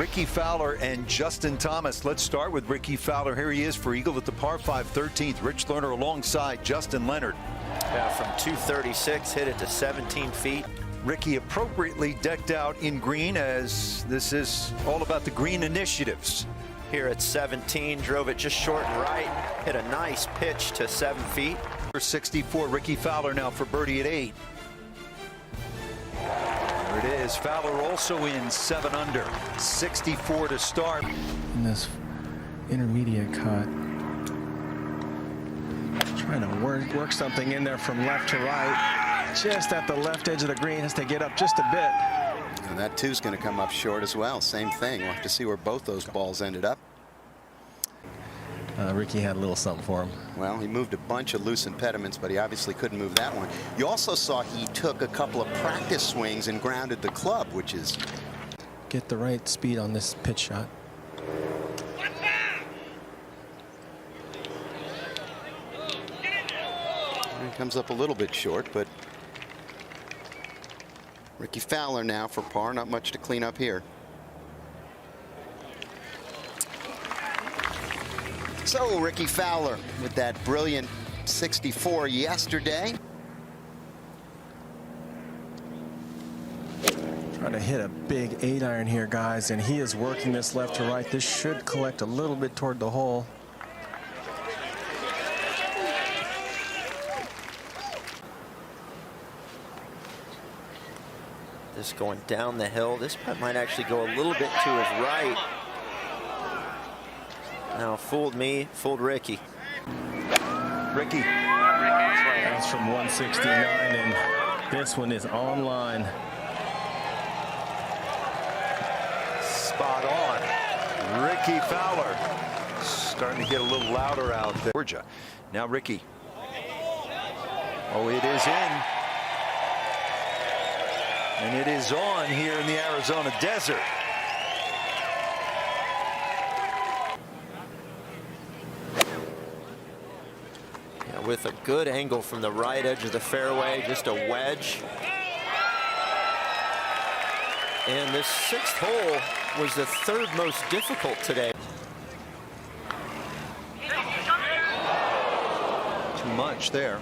Rickie Fowler and Justin Thomas. Let's start with Rickie Fowler. Here he is for eagle at the par 5 13th. Rich Lerner alongside Justin Leonard. Yeah, from 236, hit it to 17 feet. Rickie appropriately decked out in green, as this is all about the green initiatives. Here at 17, drove it just short and right, hit a nice pitch to 7 feet. 64, Rickie Fowler now for birdie at 8. There it is. Fowler also in 7 under, 64 to start. In this intermediate cut, trying to work something in there from left to right, just at the left edge of the green. Has to get up just a bit. And that two's going to come up short as well. Same thing. We'll have to see where both those balls ended up. Rickie had a little something for him. Well, he moved a bunch of loose impediments, but he obviously couldn't move that one. You also saw he took a couple of practice swings and grounded the club, which is... Get the right speed on this pitch shot. It comes up a little bit short, but Rickie Fowler now for par. Not much to clean up here. So Rickie Fowler with that brilliant 64 yesterday. Trying to hit a big 8-iron here, guys, and he is working this left to right. This should collect a little bit toward the hole. This going down the hill. This putt might actually go a little bit to his right. Now fooled me, fooled Rickie. Rickie. That's from 169, and this one is online. Spot on. Rickie Fowler starting to get a little louder out there. Georgia. Now Rickie. Oh, it is in. And it is on here in the Arizona desert. Yeah, with a good angle from the right edge of the fairway, just a wedge. And this 6th hole was the 3rd most difficult today. Too much there.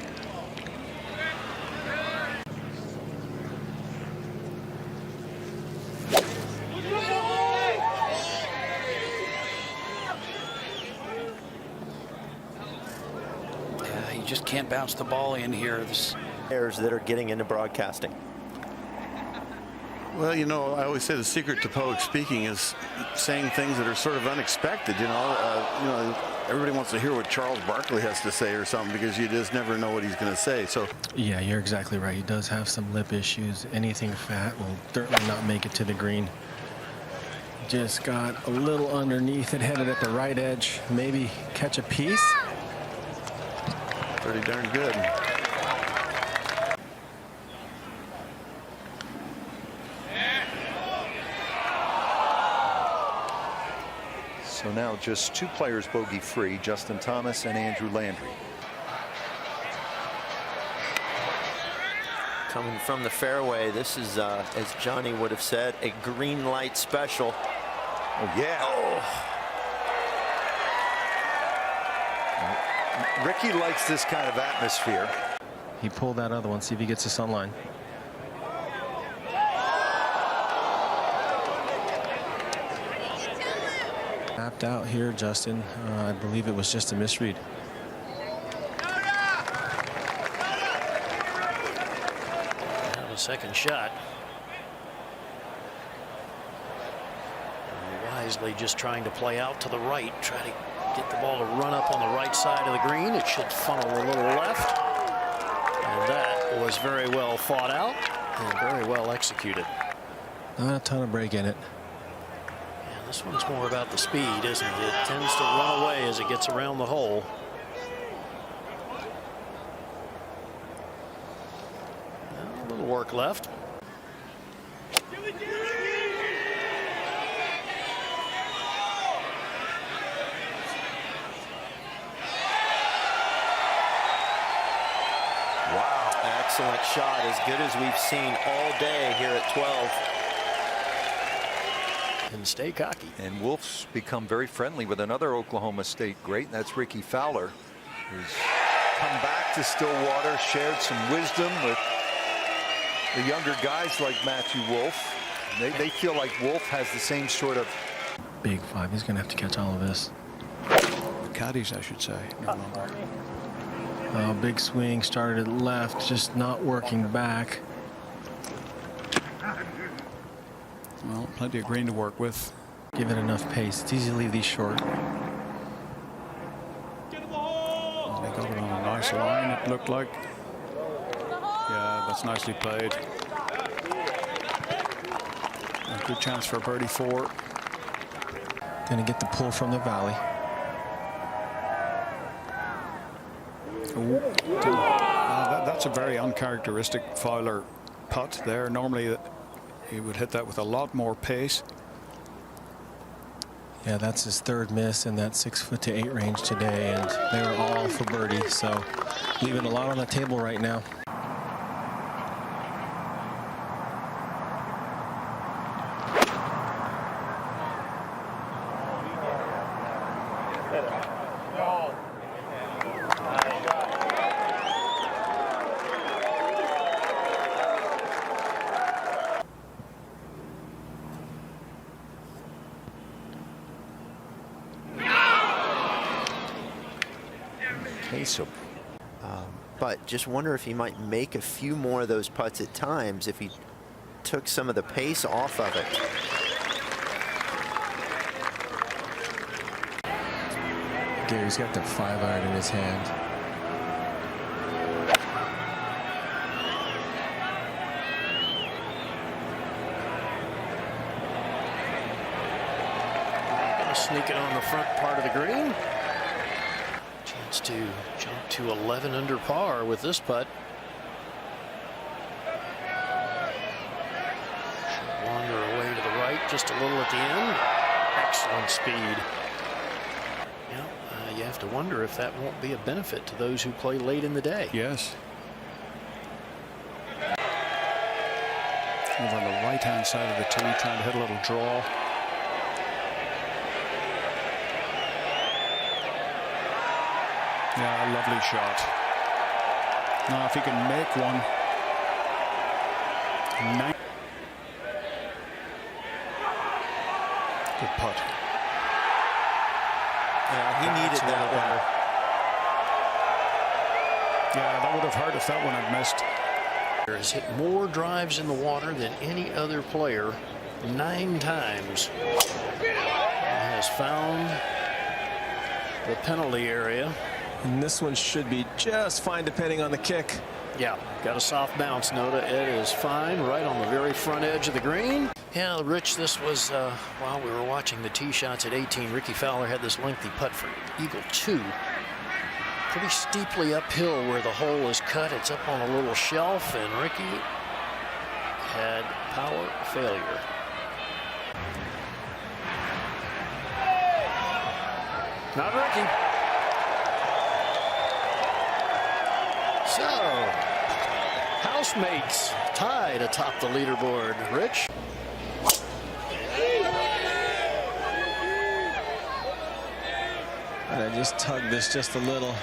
You just can't bounce the ball in here. Players that are getting into broadcasting. Well, you know, I always say the secret to public speaking is saying things that are sort of unexpected. You know, everybody wants to hear what Charles Barkley has to say or something, because you just never know what he's going to say. So Yeah, you're exactly right. He does have some lip issues. Anything fat will certainly not make it to the green. Just got a little underneath it, headed at the right edge. Maybe catch a piece. pretty darn good. So now just 2 players bogey free, Justin Thomas and Andrew Landry. Coming from the fairway, this is, as Johnny would have said, a green light special. Oh, yeah. Oh. Rickie likes this kind of atmosphere. He pulled that other one. See if he gets this online. Tapped out here, Justin. I believe it was just a misread. A second shot. Wisely just trying to play out to the right, try to get the ball to run up on the right side of the green. It should funnel a little left. And that was very well thought out and very well executed. Not a ton of break in it. Yeah, this one's more about the speed, isn't it? It tends to run away as it gets around the hole. A little work left. Excellent shot, as good as we've seen all day here at 12. and stay cocky. And Wolf's become very friendly with another Oklahoma State great, and that's Rickie Fowler, who's come back to Stillwater, shared some wisdom with the younger guys like Matthew Wolf. They feel like Wolf has the same sort of Big five. He's going to have to catch all of this. Caddies, I should say. Big swing, started left, just not working back. Well, plenty of green to work with. Give it enough pace. It's easy to leave these short. They got it on a nice line, it looked like. Yeah, that's nicely played. A good chance for a birdie 4. Gonna get the pull from the valley. That's a very uncharacteristic Fowler putt there. Normally he would hit that with a lot more pace. Yeah, that's his third miss in that 6 foot to 8 range today, and they were all for birdie, so leaving a lot on the table right now. But just wonder if he might make a few more of those putts at times if he took some of the pace off of it. Gary's got the 5-iron in his hand. Gonna sneak it on the front part of the green. Chance to jump to 11 under par with this putt. Should wander away to the right just a little at the end. Excellent speed. Yeah, you have to wonder if that won't be a benefit to those who play late in the day. Yes. Over on the right-hand side of the tee, trying to hit a little draw. Yeah, lovely shot. Now, if he can make one. Good putt. Yeah, he needed that one. Yeah, that would have hurt if that one had missed. Has hit more drives in the water than any other player 9 times. He has found the penalty area. And this one should be just fine depending on the kick. Yeah, got a soft bounce, Noda. It is fine, right on the very front edge of the green. Yeah, Rich, this was while we were watching the tee shots at 18. Rickie Fowler had this lengthy putt for Eagle 2. Pretty steeply uphill where the hole is cut. It's up on a little shelf, and Rickie had power failure. Not Rickie. So, housemates tied atop the leaderboard. Rich? And I just tugged this just a little.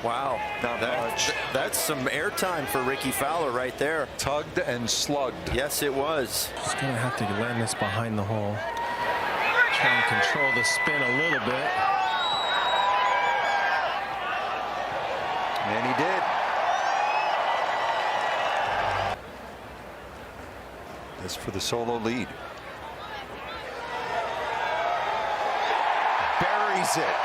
Wow, that's some airtime for Rickie Fowler right there. tugged and slugged. Yes, it was. Just gonna have to land this behind the hole. Try and control the spin a little bit. And he did. This for the solo lead. Buries it.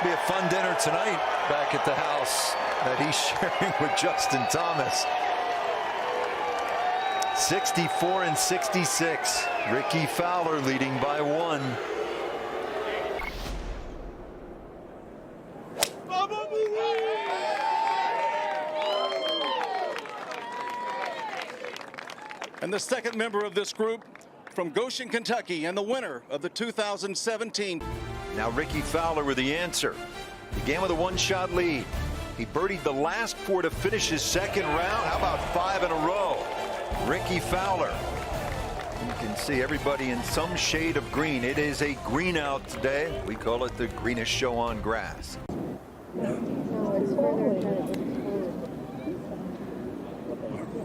Be a fun dinner tonight back at the house that he's sharing with Justin Thomas. 64 and 66. Rickie Fowler leading by 1. And the second member of this group from Goshen, Kentucky, and the winner of the 2017. Now Rickie Fowler with the answer. Began with a 1-shot lead. He birdied the last 4 to finish his second round. How about 5 in a row? Rickie Fowler. You can see everybody in some shade of green. It is a green out today. We call it the greenest show on grass.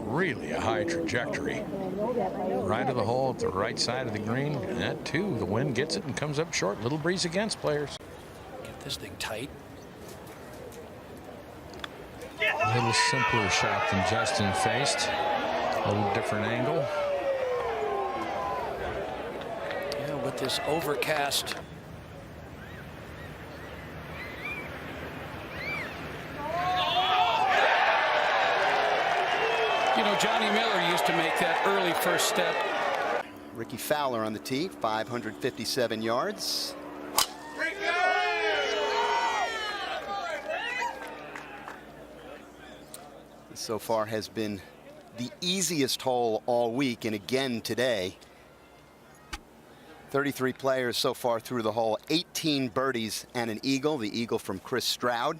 Really a high trajectory. Right of the hole at the right side of the green. And that too, the wind gets it and comes up short. Little breeze against players. Get this thing tight. A little simpler shot than Justin faced. A little different angle. Yeah, with this overcast. You know, Johnny Miller used to make that early first step. Rickie Fowler on the tee, 557 yards. This so far has been the easiest hole all week, and again today. 33 players so far through the hole, 18 birdies and an eagle. The eagle from Chris Stroud.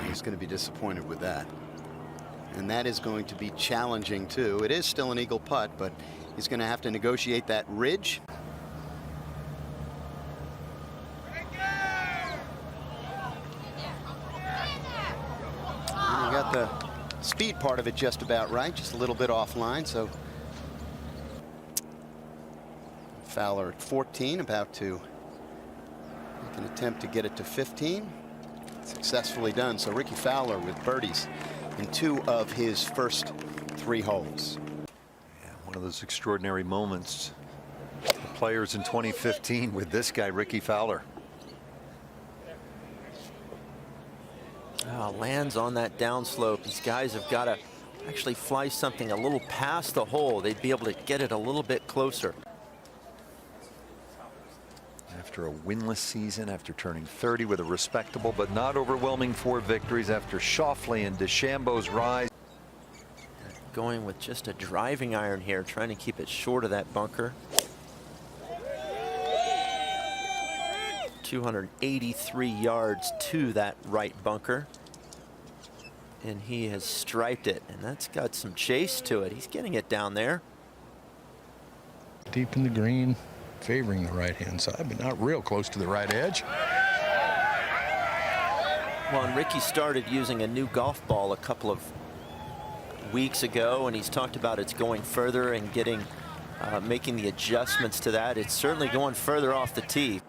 He's going to be disappointed with that. And that is going to be challenging too. It is still an eagle putt, but he's going to have to negotiate that ridge. And we got the speed part of it just about right, just a little bit offline. So Fowler at 14, about to make an attempt to get it to 15. Successfully done. So Rickie Fowler with birdies in 2 of his first 3 holes. Yeah, one of those extraordinary moments. The players in 2015 with this guy, Rickie Fowler. Lands on that downslope. These guys have got to actually fly something a little past the hole. They'd be able to get it a little bit closer. After a winless season, after turning 30 with a respectable but not overwhelming 4 victories, after Schauffele and DeChambeau's rise. Going with just a driving iron here, trying to keep it short of that bunker. 283 yards to that right bunker. And he has striped it, and that's got some chase to it. He's getting it down there. Deep in the green, favoring the right-hand side, but not real close to the right edge. Well, and Rickie started using a new golf ball a couple of weeks ago, and he's talked about it's going further and getting, making the adjustments to that. It's certainly going further off the tee.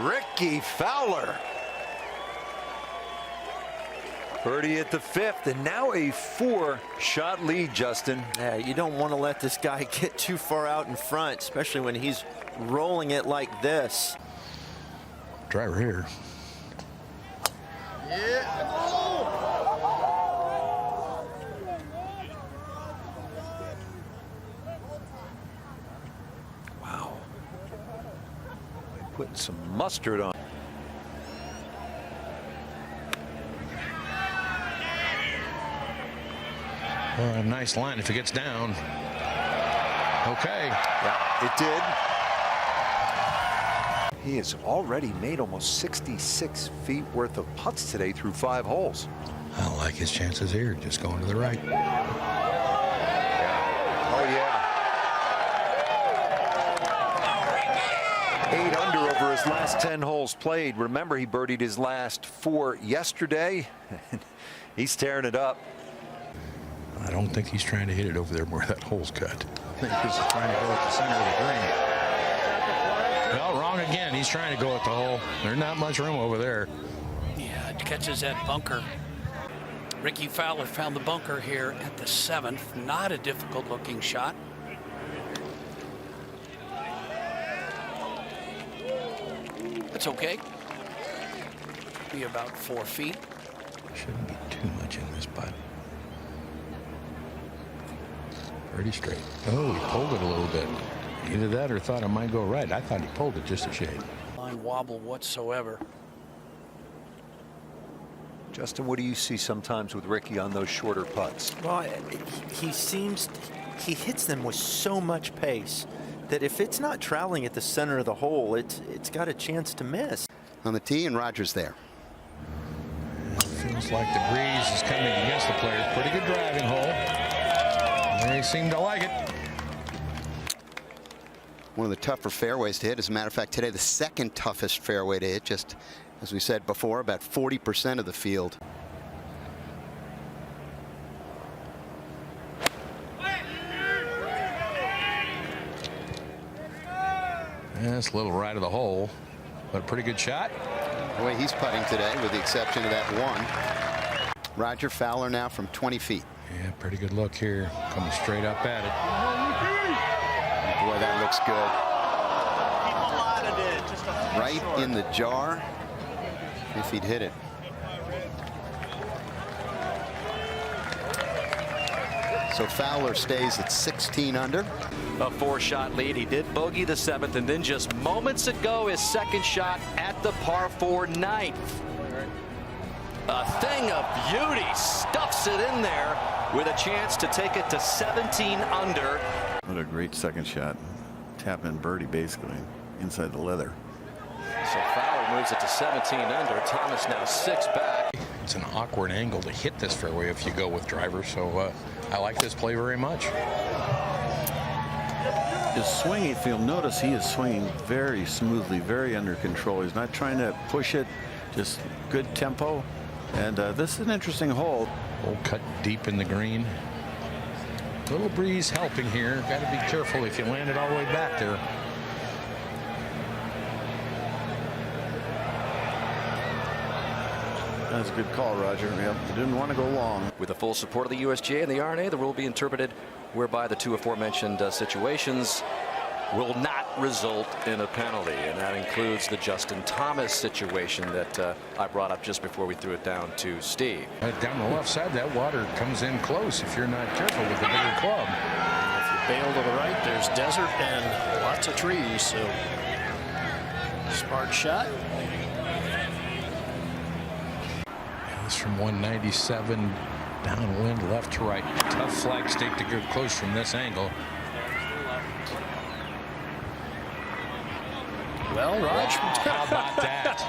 Rickie Fowler. Birdie at the 5th, and now a 4-shot lead, Justin. Yeah, you don't want to let this guy get too far out in front, especially when he's rolling it like this. Driver here. Wow. Putting some mustard on. A nice line if it gets down. Okay. Yeah, it did. He has already made almost 66 feet worth of putts today through 5 holes. I don't like his chances here, just going to the right. Oh, yeah. 8 under over his last 10 holes played. Remember, he birdied his last 4 yesterday. He's tearing it up. I don't think he's trying to hit it over there where that hole's cut. I think he's trying to go at the center of the green. Well, wrong again. He's trying to go at the hole. There's not much room over there. Yeah, it catches that bunker. Rickie Fowler found the bunker here at the 7th. Not a difficult looking shot. That's okay. Be about 4 feet. Shouldn't be too much in this putt. Pretty straight. Oh, he pulled it a little bit. Either that or thought it might go right. I thought he pulled it just a shade. line wobble whatsoever. Justin, what do you see sometimes with Rickie on those shorter putts? Well, he hits them with so much pace that if it's not traveling at the center of the hole, it's got a chance to miss. On the tee, and Rogers there. Feels like the breeze is coming against the players. Pretty good driving hole. They seem to like it. One of the tougher fairways to hit. As a matter of fact, today the second toughest fairway to hit. Just as we said before, about 40% of the field. That's a little right of the hole, but a pretty good shot. The way he's putting today, with the exception of that one. Roger Fowler now from 20 feet. Yeah, pretty good look here. Coming straight up at it. Boy, that looks good. Right in the jar, if he'd hit it. So Fowler stays at 16 under. A 4-shot lead. He did bogey the 7th, and then just moments ago, his second shot at the par 4 9th. A thing of beauty. Stuffs it in there with a chance to take it to 17 under. What a great second shot. Tap in birdie, basically, inside the leather. So Fowler moves it to 17 under. Thomas now 6 back. It's an awkward angle to hit this fairway if you go with driver, so I like this play very much. His swing, if you'll notice, he is swinging very smoothly, very under control. He's not trying to push it, just good tempo. And this is an interesting hole. Hole cut deep in the green. Little breeze helping here. Got to be careful if you land it all the way back there. That's a good call, Roger. Yep, you didn't want to go long. With the full support of the USGA and the RNA, the rule will be interpreted whereby the two aforementioned situations will not result in a penalty, and that includes the Justin Thomas situation that I brought up just before we threw it down to Steve. Down the left side, that water comes in close if you're not careful with the bigger club. If you bail to the right, there's desert and lots of trees, so smart shot. It's from 197 downwind left to right. Tough flag stake to go close from this angle. Well, Raj, how about that?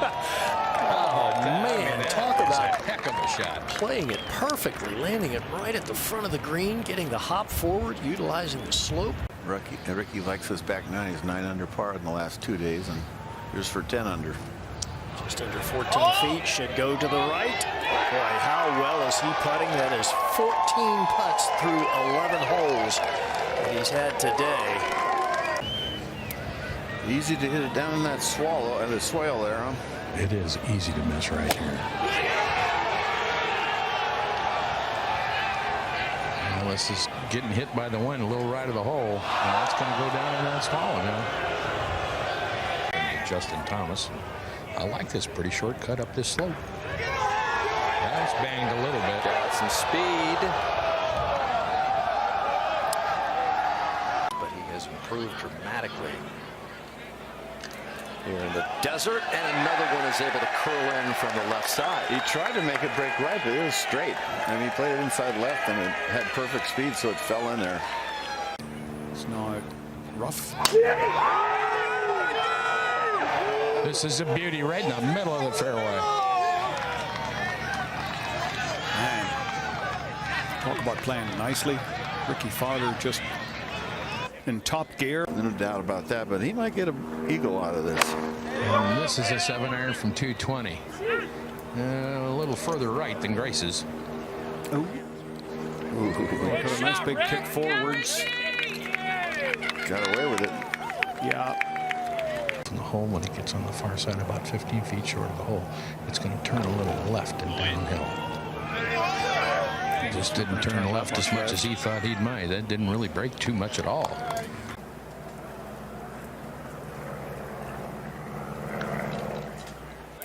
Oh man, talk about a heck of a shot. Playing it perfectly, landing it right at the front of the green, getting the hop forward, utilizing the slope. Rickie likes his back nine. He's 9 under par in the last 2 days, and here's for 10 under. Just under 14 feet, should go to the right. Boy, how well is he putting? That is 14 putts through 11 holes that he's had today. Easy to hit it down in that swale there, huh? It is easy to miss right here. Well, this is getting hit by the wind a little right of the hole, and that's going to go down in that swallow now. And Justin Thomas. I like this pretty short cut up this slope. That's banged a little bit. Got some speed. But he has improved dramatically here in the desert, and another one is able to curl in from the left side. He tried to make it break right, but it was straight. And he played it inside left, and it had perfect speed, so it fell in there. It's not rough. This is a beauty right in the middle of the fairway. Man, talk about playing nicely. Rickie Fowler just in top gear. No doubt about that, but he might get an eagle out of this. And this is a 7-iron from 220. A little further right than Grace's. Ooh. Got a nice big kick forwards. Got away with it. Yeah. The hole, when it gets on the far side, about 15 feet short of the hole, it's going to turn a little left and downhill. It just didn't turn left as much as he thought he'd might. That didn't really break too much at all.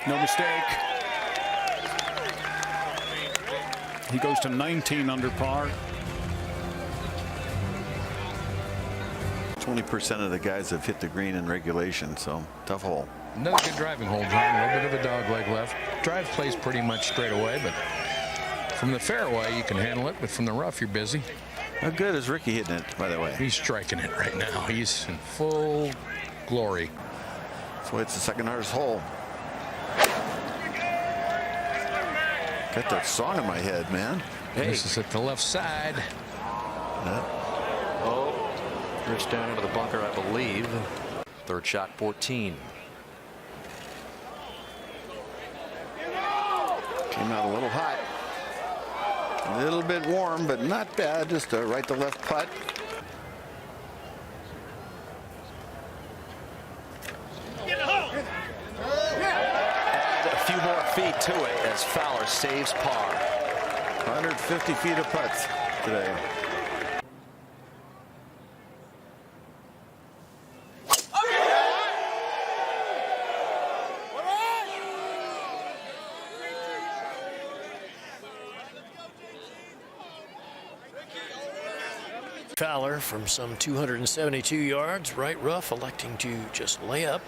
No mistake. He goes to 19 under par. 20% of the guys have hit the green in regulation, so tough hole. Another good driving hole, John. A little bit of a dog leg left. Drive plays pretty much straight away, but from the fairway you can handle it, but from the rough you're busy. How good is Rickie hitting it, by the way? He's striking it right now. He's in full glory. That's why it's the second hardest hole. Got that song in my head, man. Hey. This is at the left side. Oh, drifts down into the bunker, I believe. Third shot, 14. Came out a little hot. A little bit warm, but not bad. Just a right to left putt. And a few more feet to it as Fowler saves par. 150 feet of putts today. Fowler from some 272 yards, right rough, electing to just lay up.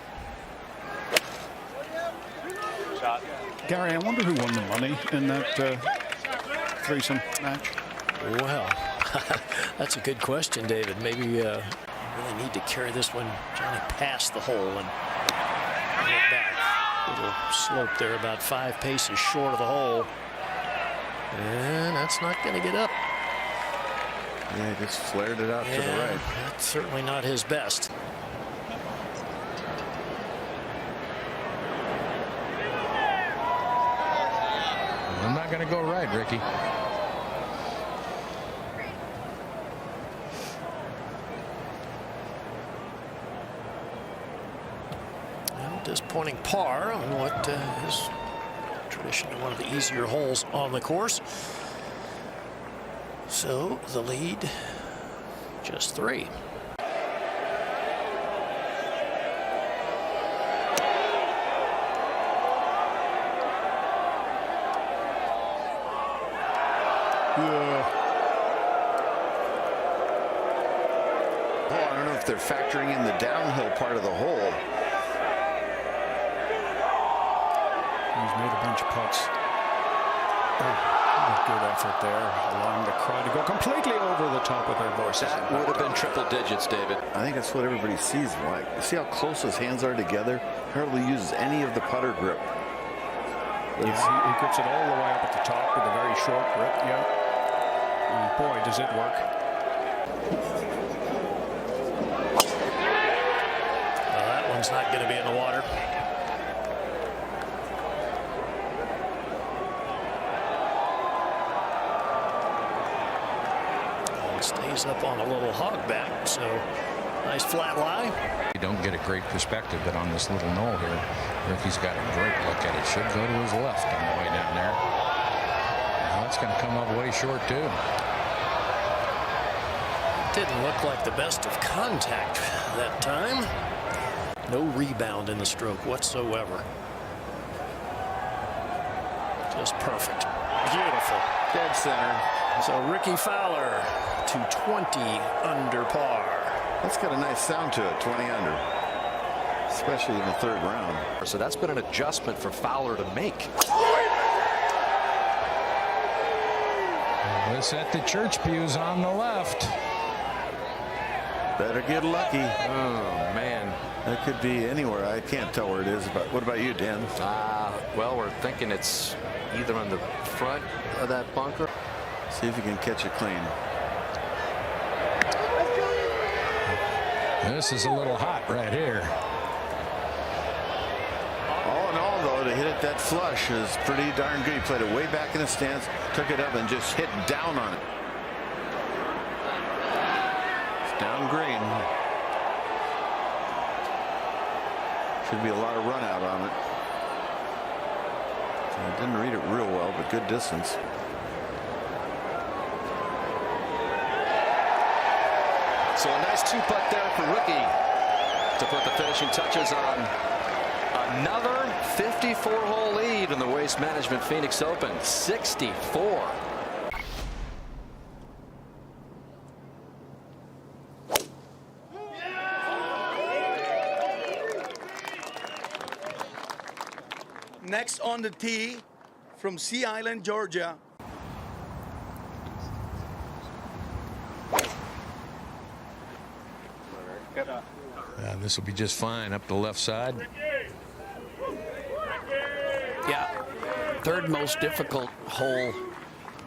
Gary, I wonder who won the money in that threesome match. Well, that's a good question, David. Maybe really need to carry this one, Johnny, past the hole and get back. Little slope there, about 5 paces short of the hole. And that's not going to get up. Yeah, he just flared it out to the right. That's certainly not his best. I'm not going to go right, Rickie. Well, disappointing par on what is traditionally one of the easier holes on the course. So the lead, just 3. Oh, I don't know if they're factoring in the downhill part of the hole. He's made a bunch of putts. Oh, good effort there, allowing the crowd to go completely over the top of their voices. That would have been triple digits, David. I think that's what everybody sees him like. See how close his hands are together? Hardly uses any of the putter grip. Yeah, he grips it all the way up at the top with a very short grip. Yeah. And boy, does it work. Well, that one's not going to be in the water. And stays up on a little hog back, so nice flat lie. You don't get a great perspective, but on this little knoll here, Rickie's got a great look at it. Should go to his left on the way down there. Well, that's going to come up way short, too. Didn't look like the best of contact that time. No rebound in the stroke whatsoever. Just perfect. Beautiful. Dead center. So Rickie Fowler to 20 under par. That's got a nice sound to it, 20 under. Especially in the third round. So that's been an adjustment for Fowler to make. This at the church pews on the left. Better get lucky. Oh, man. That could be anywhere. I can't tell where it is. But what about you, Dan? Well, we're thinking it's either on the front of that bunker. See if you can catch it clean. This is a little hot right here. All in all, though, to hit it that flush is pretty darn good. He played it way back in the stance, took it up, and just hit down on it. It's down green. Should be a lot of run out on it. I didn't read it real well, but good distance. So a nice 2-putt there for Rickie to put the finishing touches on another 54-hole lead in the Waste Management Phoenix Open. 64. Next on the tee from Sea Island, Georgia. This will be just fine up the left side. Yeah, third most difficult hole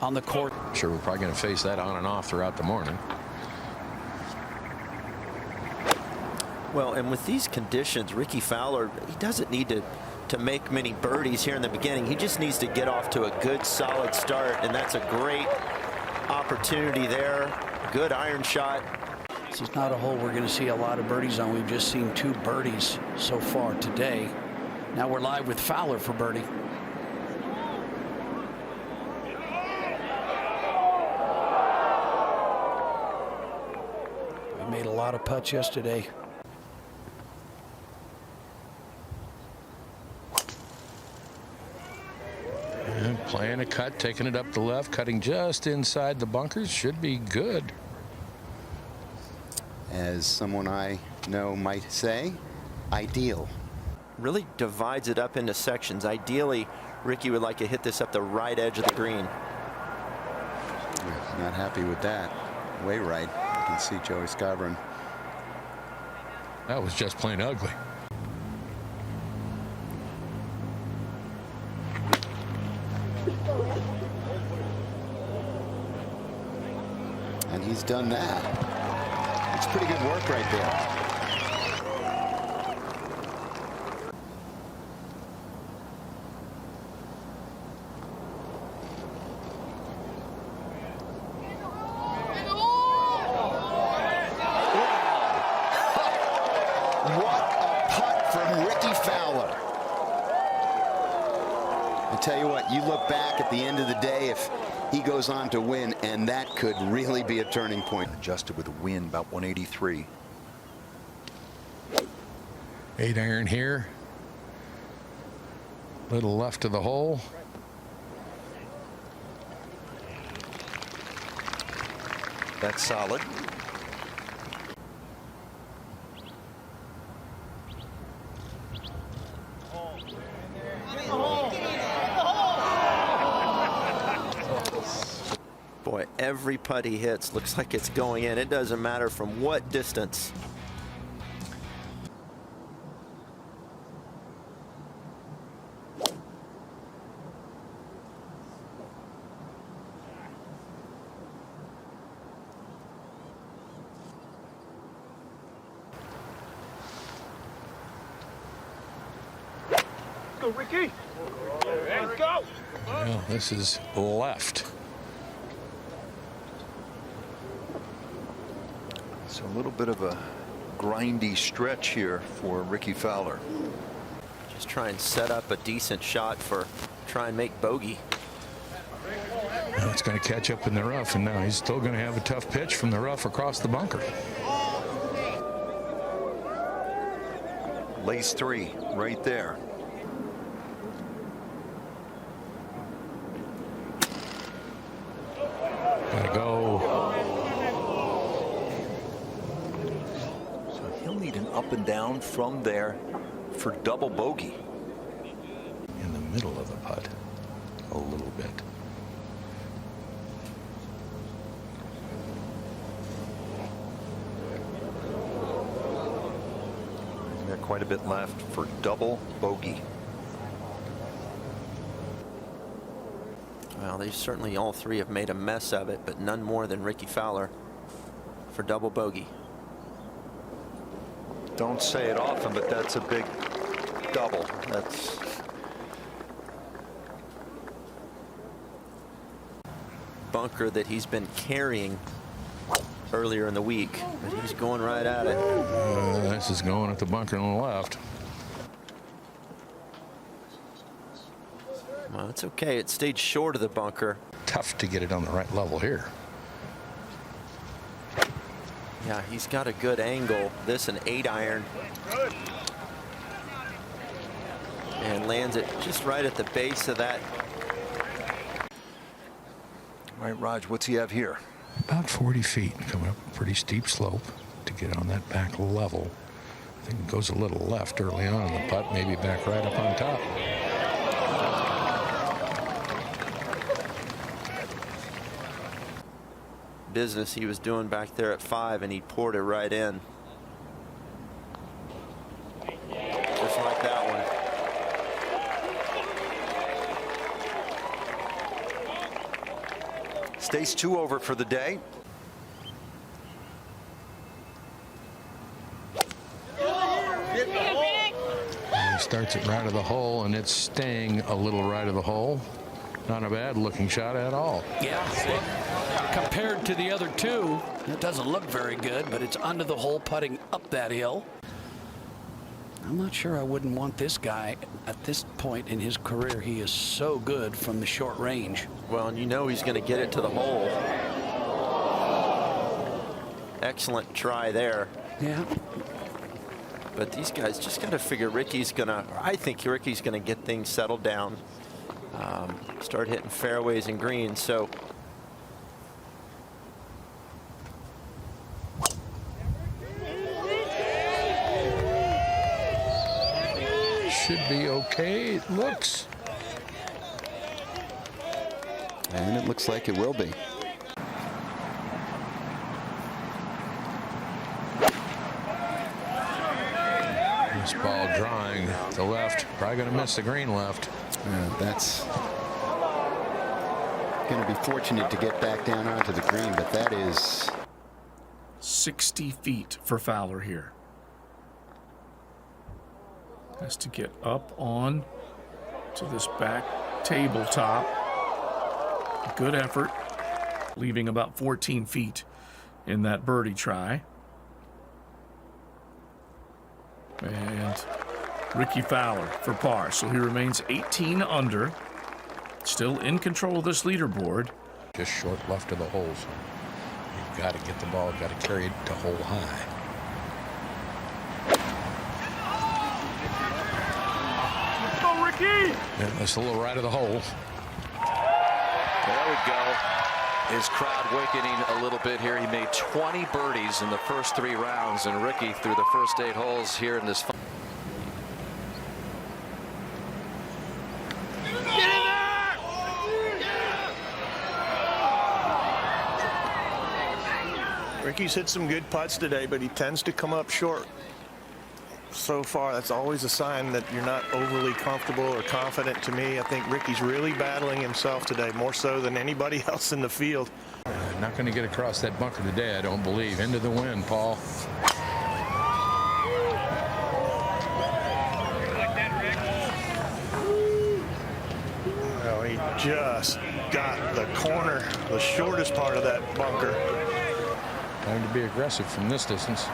on the course. Sure, we're probably going to face that on and off throughout the morning. Well, and with these conditions, Rickie Fowler, he doesn't need to make many birdies here in the beginning. He just needs to get off to a good, solid start, and that's a great opportunity there. Good iron shot. This is not a hole we're going to see a lot of birdies on. We've just seen 2 birdies so far today. Now we're live with Fowler for birdie. We made a lot of putts yesterday. And playing a cut, taking it up the left, cutting just inside the bunkers, should be good. As someone I know might say, ideal. Really divides it up into sections. Ideally, Rickie would like to hit this up the right edge of the green. Not happy with that. Way right. You can see Joey Scarborough. That was just plain ugly. And he's done that. It's pretty good work right there. What a putt from Rickie Fowler. I tell you what, you look back at the end of the day, if he goes on to win, and that could really be a turning point. Adjusted with a wind, about 183. 8 iron here. Little left of the hole. That's solid. Boy, every putt he hits looks like it's going in. It doesn't matter from what distance. Go, Rickie. Let's go. Well, this is left. So a little bit of a grindy stretch here for Rickie Fowler. Just try and set up a decent shot for try and make bogey. Now it's going to catch up in the rough, and now he's still going to have a tough pitch from the rough across the bunker. Lace 3 right there. Gotta go. So he'll need an up and down from there for double bogey. In the middle of the putt a little bit. He's got quite a bit left for double bogey. Well, they certainly all three have made a mess of it, but none more than Rickie Fowler for double bogey. Don't say it often, but that's a big double. That's bunker that he's been carrying earlier in the week, but he's going right at it. This is going at the bunker on the left. Well, it's okay. It stayed short of the bunker. Tough to get it on the right level here. Yeah, he's got a good angle. This an 8-iron. And lands it just right at the base of that. all right, Raj, what's he have here? About 40 feet, coming up a pretty steep slope to get on that back level. I think it goes a little left early on in the putt, maybe back right up on top. business he was doing back there at 5, and he poured it right in. Just like that one. Stays 2 over for the day. And he starts it right of the hole, and it's staying a little right of the hole. Not a bad looking shot at all. Yeah, compared to the other two, it doesn't look very good, but it's under the hole putting up that hill. I'm not sure I wouldn't want this guy at this point in his career. He is so good from the short range. Well, and you know he's going to get it to the hole. Excellent try there. Yeah. But these guys just got to figure Rickie's going to, I think Rickie's going to get things settled down. Start hitting fairways and greens. So should be okay, it looks. And it looks like it will be. This ball drawing to left, probably going to miss the green left. That's going to be fortunate to get back down onto the green, but that is 60 feet for Fowler here. Has to get up on to this back tabletop. Good effort, leaving about 14 feet in that birdie try. And Rickie Fowler for par, so he remains 18 under. Still in control of this leaderboard. Just short left of the hole, so you've got to get the ball, got to carry it to hole high. Go, Rickie! Yeah, that's a little right of the hole. There we go. His crowd awakening a little bit here. He made 20 birdies in the first 3 rounds, and Rickie through the first 8 holes here in this. Rickie's hit some good putts today, but he tends to come up short. So far, that's always a sign that you're not overly comfortable or confident to me. I think Rickie's really battling himself today, more so than anybody else in the field. Not going to get across that bunker today, I don't believe. Into the wind, Paul. Well, he just got the corner, the shortest part of that bunker. Trying to be aggressive from this distance.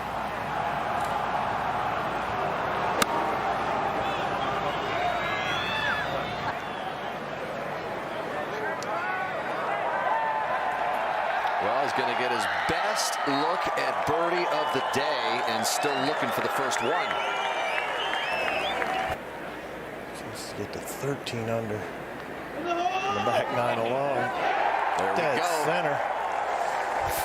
Well, he's going to get his best look at birdie of the day and still looking for the first one. Just get to 13 under. The back 9 along. There we Dead go. center.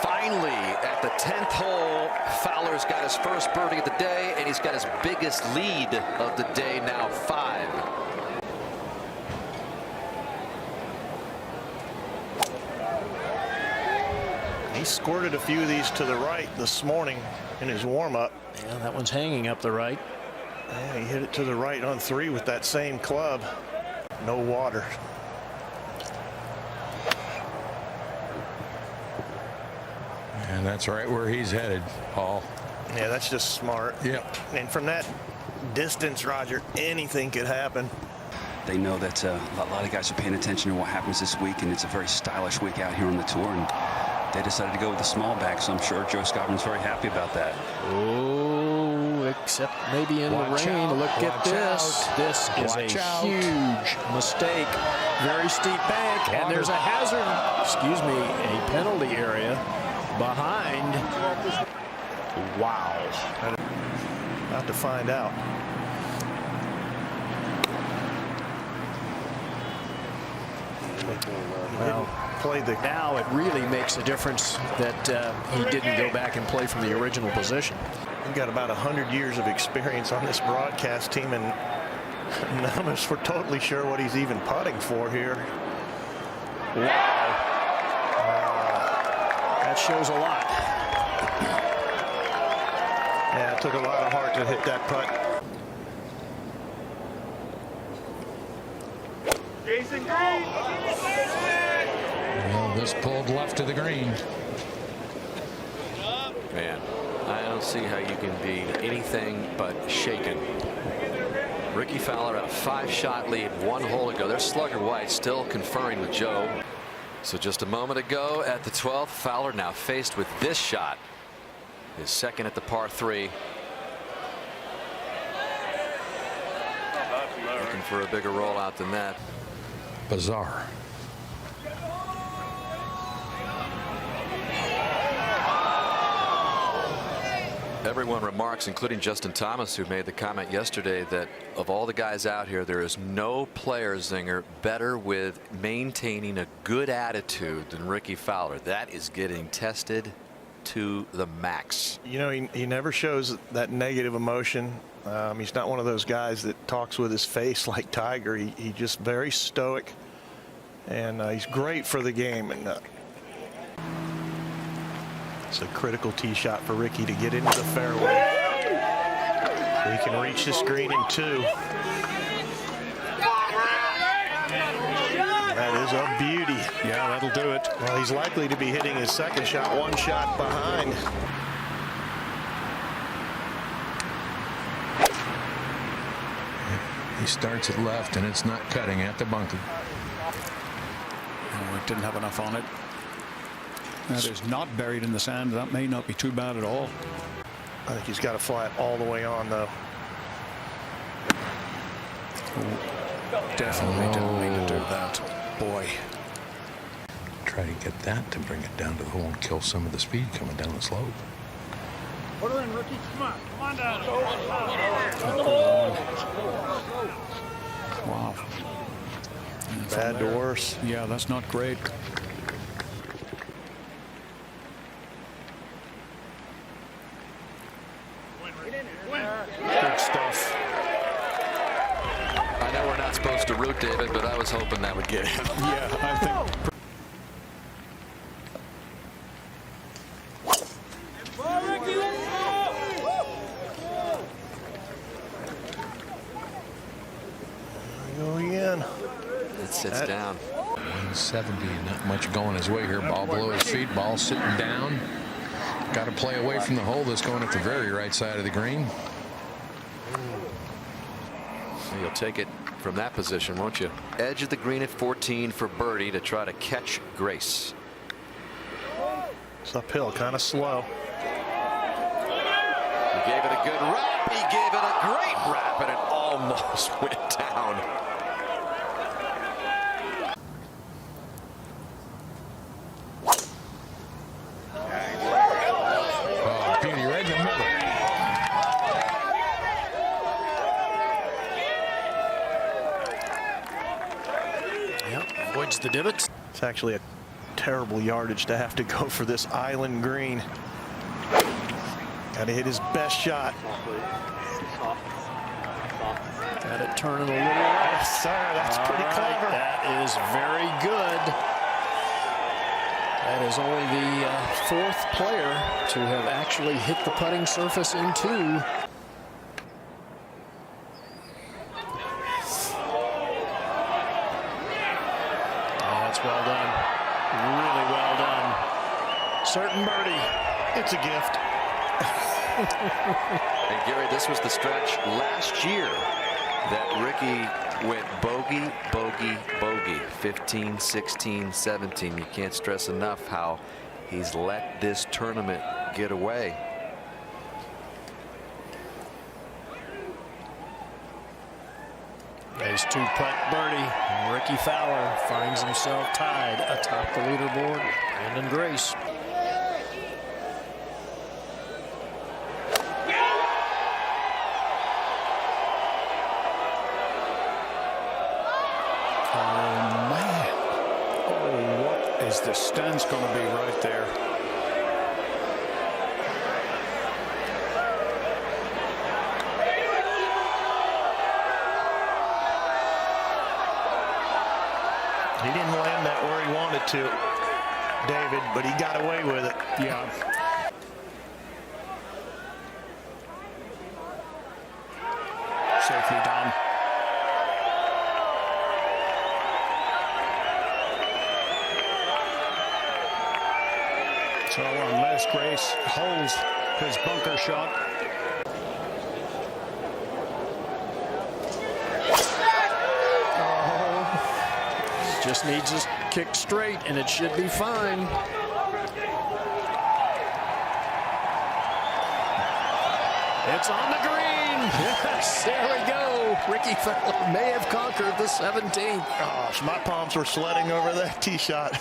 Finally, at the 10th hole, Fowler's got his first birdie of the day, and he's got his biggest lead of the day now, 5. He squirted a few of these to the right this morning in his warm-up. Yeah, that one's hanging up the right. Yeah, he hit it to the right on 3 with that same club. No water. And that's right where he's headed, Paul. Yeah, that's just smart. Yep. And from that distance, Roger, anything could happen. They know that a lot of guys are paying attention to what happens this week, and it's a very stylish week out here on the tour, and they decided to go with the small bag, so I'm sure Joe Scotland's very happy about that. Oh, except maybe in Watch the rain. out. Look at Watch this. out. This is Watch a out. huge mistake. Very steep bank, and there's a hazard, excuse me, a penalty area behind. Wow. About to find out. Well, now it really makes a difference that he didn't go back and play from the original position. We've got about 100 years of experience on this broadcast team, and none of us were totally sure what he's even putting for here. Wow. That shows a lot. Yeah, it took a lot of heart to hit that putt. Well, this pulled left to the green. Man, I don't see how you can be anything but shaken. Rickie Fowler at a 5-shot lead, 1 hole to go. There's Slugger White still conferring with Joe. So just a moment ago at the 12th, Fowler now faced with this shot, his second at the par 3. Looking for a bigger rollout than that. Bizarre. Everyone remarks, including Justin Thomas, who made the comment yesterday that of all the guys out here, there is no player, Zinger, better with maintaining a good attitude than Rickie Fowler. That is getting tested to the max. You know, he never shows that negative emotion. He's not one of those guys that talks with his face like Tiger. He just very stoic, and he's great for the game. And it's a critical tee shot for Rickie to get into the fairway. He can reach this green in 2. That is a beauty. Yeah, that'll do it. Well, he's likely to be hitting his second shot 1 shot behind. He starts it left, and it's not cutting at the bunker. Oh, it didn't have enough on it. That is not buried in the sand. That may not be too bad at all. I think he's got to fly it all the way on, though. Definitely didn't mean to do that. Boy. Try to get that to bring it down to the hole and kill some of the speed coming down the slope. Put her in, Rickie. Come on. Come on down. Wow. Bad to worse. Yeah, that's not great. Good stuff. I know we're not supposed to root David, but I was hoping that would get him. Yeah, I think. Go again. It sits down. 170, not much going his way here. Ball below his feet, ball sitting down. Got to play away from the hole that's going at the very right side of the green. You'll take it from that position, won't you? Edge of the green at 14 for birdie to try to catch Grace. It's uphill, kind of slow. He gave it a good wrap. He gave it a great wrap, and it almost went down. Oh, beauty right in the middle. Yep, avoids the divots. It's actually a terrible yardage to have to go for this island green. Got to hit his best shot. Got it turning a little left. Yes, sir. That's pretty clever. That is very good. That is only the 4th player to have actually hit the putting surface in 2. That's well done. Really well done. Certain birdie. It's a gift. And Gary, this was the stretch last year that Rickie went bogey, bogey, bogey. 15, 16, 17. You can't stress enough how he's let this tournament get away. His 2-putt birdie. Rickie Fowler finds himself tied atop the leaderboard. Brandon Grace. The stand's going to be right there. He didn't land that where he wanted to. David, but he got away with it. Yeah. Safely done. So unless Grace holds his bunker shot. Just needs his kick straight, and it should be fine. It's on the green. Yes, there we go. Rickie Fowler may have conquered the 17th. Gosh, my palms were sweating over that tee shot.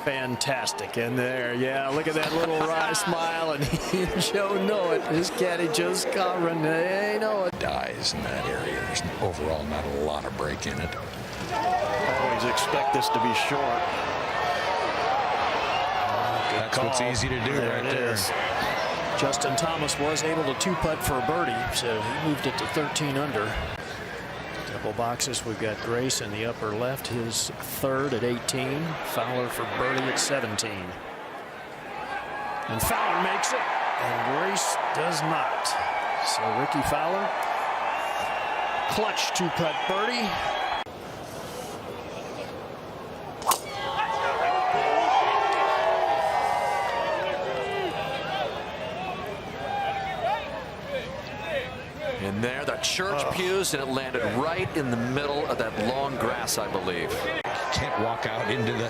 Fantastic in there. Yeah, look at that little wry smile, and he and Joe know it. His caddy just got Renee know it. Dies in that area. There's overall not a lot of break in it. Always expect this to be short. That's what's easy to do right there. Justin Thomas was able to two-putt for a birdie, so he moved it to 13 under. Double boxes, we've got Grace in the upper left, his third at 18. Fowler for birdie at 17. And Fowler makes it, and Grace does not. So Rickie Fowler, clutch two-putt birdie. In there, the church pews, and it landed right in the middle of that long grass, I believe. Can't walk out into the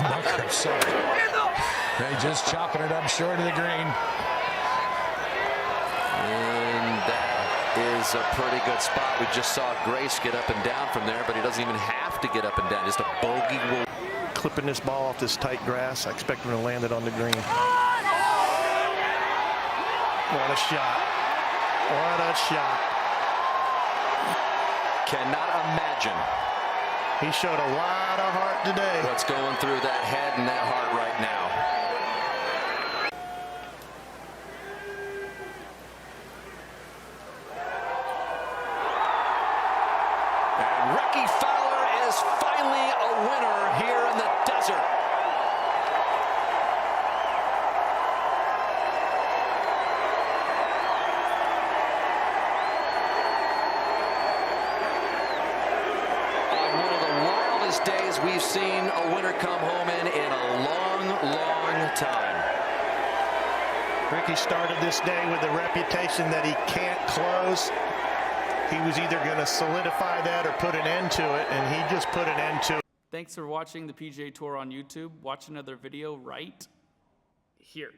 bunker. Sorry. They just chopping it up short of the green. And that is a pretty good spot. We just saw Grace get up and down from there, but he doesn't even have to get up and down. Just a bogey will. Clipping this ball off this tight grass. I expect him to land it on the green. What a shot. What a shot. Cannot imagine. He showed a lot of heart today. What's going through that head and that heart right now. And Rickie Fowler is finally a winner here in the desert. Days we've seen a winner come home in a long time. Rickie started this day with a reputation that he can't close. He was either going to solidify that or put an end to it, and he just put an end to it. Thanks for watching the PGA Tour on YouTube. Watch another video right here.